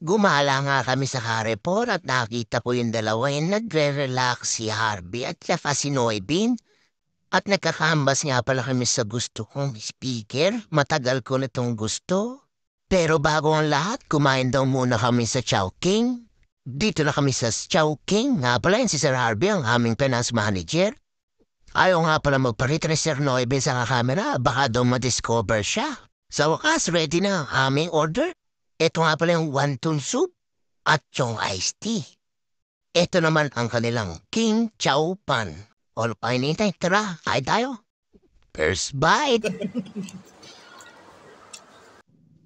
Gumala nga kami sa Carrefour at nakita ko yung dalawa yung nagre-relax si Harvey at saka si Noybin. At nagkakambas nga pala kami sa gusto kong speaker. Matagal ko na itong gusto. Pero bago ang lahat, kumain daw muna kami sa Chowking. Dito na kami sa Chowking. Nga pala yun si Sir Harvey, ang aming finance manager. Ayaw nga pala magpalit ni Sir Noybin sa camera. Baka daw ma-discover siya. Sa wakas, ready na ang aming order. Ito nga pala yung wonton soup at yung iced tea. Ito naman ang kanilang King Chow Pan. All painitay, tara, kain tayo. First bite.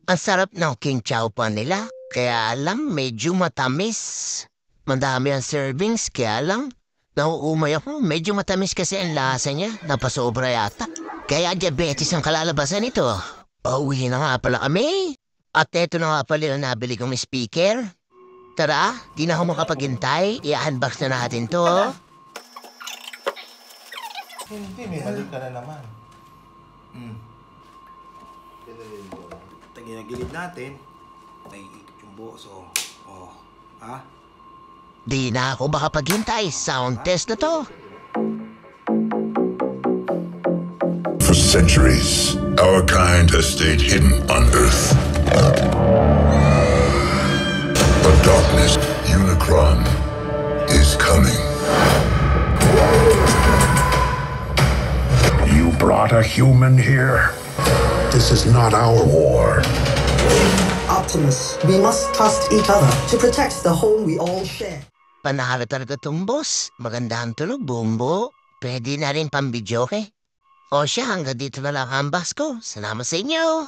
Ang sarap ng King Chow Pan nila. Kaya lang, medyo matamis. Madami ang servings, kaya lang, nauumay ako. Medyo matamis kasi ang lasa niya. Napasobra yata. Kaya diabetes ang kalalabasan nito. Pauwi na nga pala kami. At eto na nga pala yung nabili kong speaker. Tara, di na ako makapaghintay. I-unbox na natin to. Hindi, may mali ka na naman. Ginagilid natin. May ikot yung buo, so... Oh. Ha? Di na ako makapaghintay. Sound test na to. For centuries, our kind has stayed hidden on Earth. But darkness, Unicron, is coming. You brought a human here? This is not our war. Optimus, we must trust each other to protect the home we all share. Panalo talaga itong boss. Maganda ang tulog, Bumbo. Pwede na rin pambidyoke. O siya, hanggang dito na lang ang unbox ko. Salamat sa inyo.